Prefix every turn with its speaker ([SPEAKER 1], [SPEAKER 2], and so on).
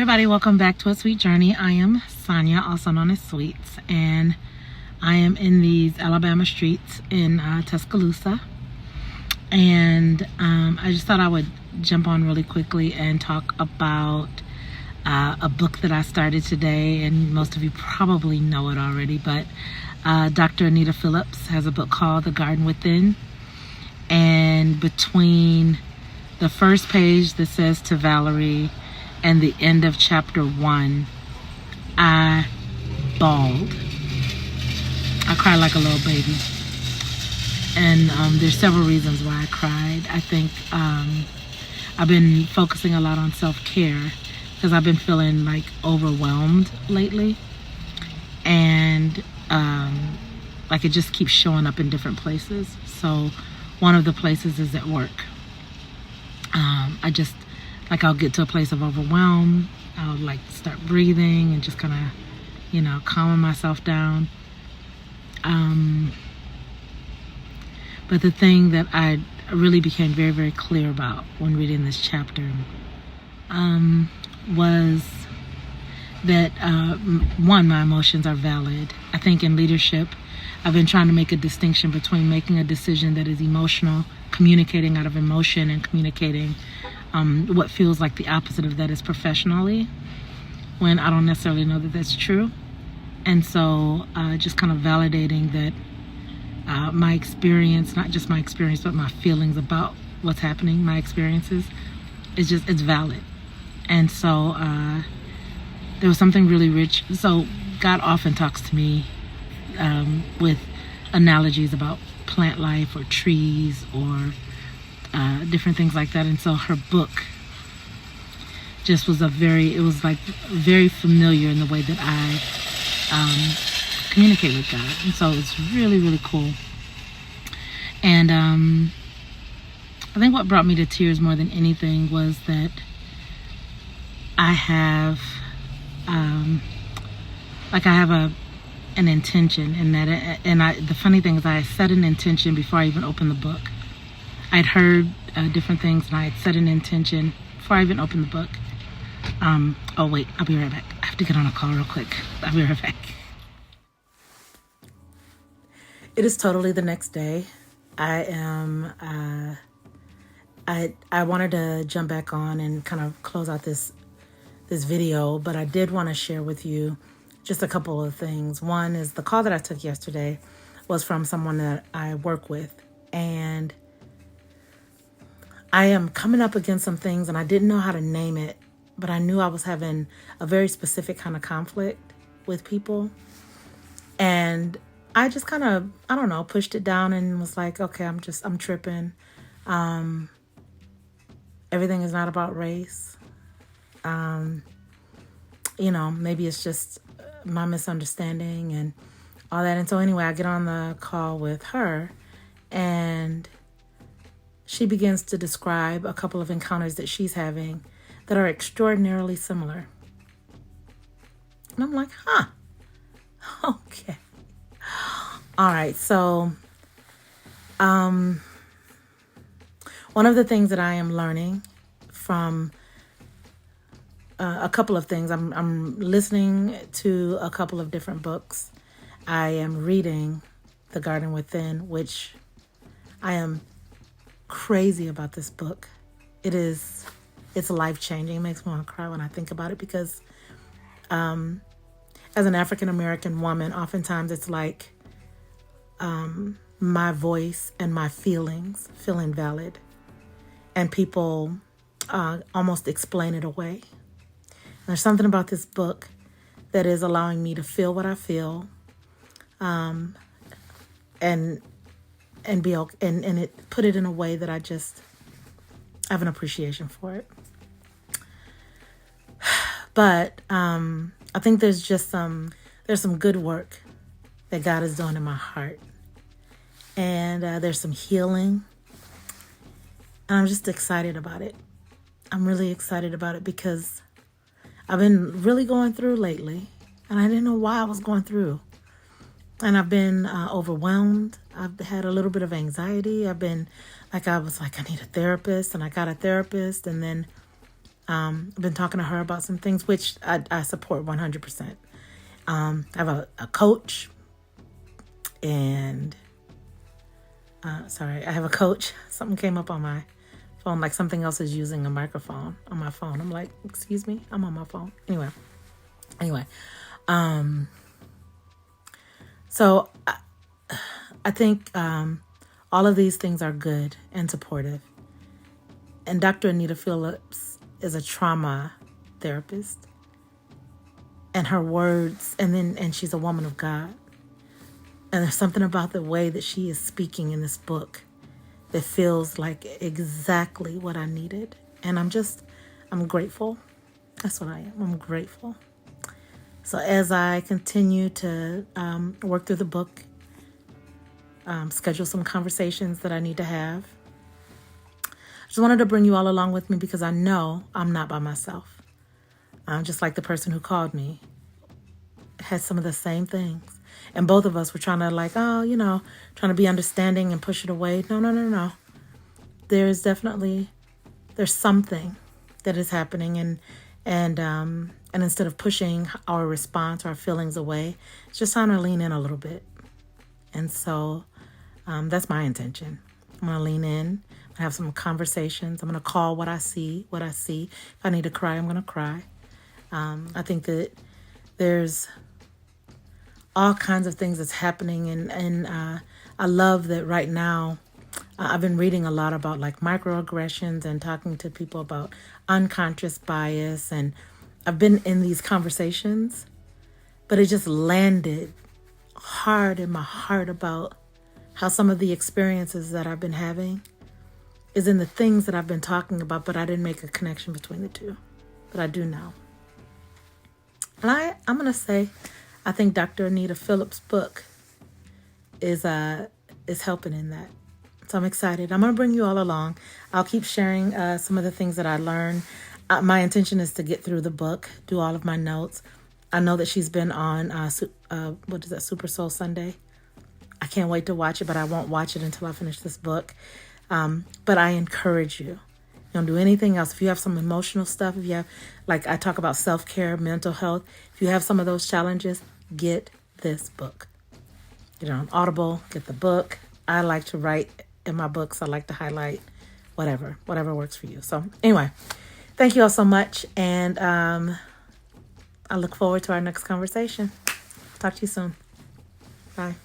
[SPEAKER 1] everybody, welcome back to A Sweet Journey. I am Sonia, also known as Sweets, and I am in these Alabama streets in Tuscaloosa. And I just thought I would jump on really quickly and talk about a book that I started today, and most of you probably know it already, but Dr. Anita Phillips has a book called The Garden Within. And between the first page that says "To Valerie" and the end of chapter 1, I bawled. I cried like a little baby. And there's several reasons why I cried. I think I've been focusing a lot on self-care because I've been feeling like overwhelmed lately. And like it just keeps showing up in different places. So one of the places is at work. I'll get to a place of overwhelm. I'll like start breathing and just kind of, calming myself down. But the thing that I really became very, very clear about when reading this chapter was that, one, my emotions are valid. I think in leadership, I've been trying to make a distinction between making a decision that is emotional, communicating out of emotion, and communicating what feels like the opposite of that is professionally, when I don't necessarily know that that's true. And so just kind of validating that my experience, not just my experience, but my feelings about what's happening, my experiences, it's valid. And so there was something really rich. So God often talks to me with analogies about plant life or trees or different things like that. And so her book just was very familiar in the way that I communicate with God. And so it's really, really cool. And I think what brought me to tears more than anything was that I have an intention, and the funny thing is I set an intention before I even opened the book. I'd heard different things, and I had set an intention before I even opened the book. Oh wait, I'll be right back. I have to get on a call real quick. I'll be right back. It is totally the next day. I am, I wanted to jump back on and kind of close out this video, but I did want to share with you just a couple of things. One is the call that I took yesterday was from someone that I work with, and I am coming up against some things, and I didn't know how to name it, but I knew I was having a very specific kind of conflict with people. And I just kind of, pushed it down and was like, okay, I'm tripping. Everything is not about race. Maybe it's just my misunderstanding and all that. And so anyway, I get on the call with her, and she begins to describe a couple of encounters that she's having that are extraordinarily similar. And I'm like, okay. All right. So, one of the things that I am learning from a couple of things, I'm listening to a couple of different books. I am reading The Garden Within, which I am crazy about this book. It's life-changing. It makes me want to cry when I think about it because as an African-American woman, oftentimes it's like my voice and my feelings feel invalid, and people almost explain it away. And there's something about this book that is allowing me to feel what I feel, and be okay, and it put it in a way that I just have an appreciation for it. But I think there's some good work that God is doing in my heart, and there's some healing, and I'm just excited about it. I'm really excited about it because I've been really going through lately, and I didn't know why I was going through. And I've been overwhelmed. I've had a little bit of anxiety. I was like, I need a therapist, and I got a therapist, and then I've been talking to her about some things, which I support 100%. I have a coach, and I have a coach. Something came up on my phone, like something else is using a microphone on my phone. I'm like, excuse me, I'm on my phone. Anyway, so I think all of these things are good and supportive. And Dr. Anita Phillips is a trauma therapist, and her words, and she's a woman of God. And there's something about the way that she is speaking in this book that feels like exactly what I needed. And I'm grateful. That's what I am. I'm grateful. So as I continue to work through the book, schedule some conversations that I need to have, I just wanted to bring you all along with me because I know I'm not by myself. Just like the person who called me had some of the same things. And both of us were trying to trying to be understanding and push it away. No. There's something that is happening, and instead of pushing our response, our feelings away, it's just time to lean in a little bit. And so that's my intention. I'm going to lean in. I'm going to have some conversations. I'm going to call what I see. If I need to cry, I'm going to cry. I think that there's all kinds of things that's happening, and I love that right now. I've been reading a lot about like microaggressions and talking to people about unconscious bias, and I've been in these conversations, but it just landed hard in my heart about how some of the experiences that I've been having is in the things that I've been talking about, but I didn't make a connection between the two, but I do now. And I'm going to say, I think Dr. Anita Phillips' book is helping in that. So I'm excited. I'm going to bring you all along. I'll keep sharing some of the things that I learned. My intention is to get through the book, do all of my notes. I know that she's been on, Super Soul Sunday. I can't wait to watch it, but I won't watch it until I finish this book. But I encourage you. Don't do anything else. If you have some emotional stuff, if you have, like I talk about self-care, mental health, if you have some of those challenges, get this book. Get it on Audible, get the book. I like to write in my books. I like to highlight whatever works for you. So anyway, thank you all so much. And I look forward to our next conversation. Talk to you soon. Bye.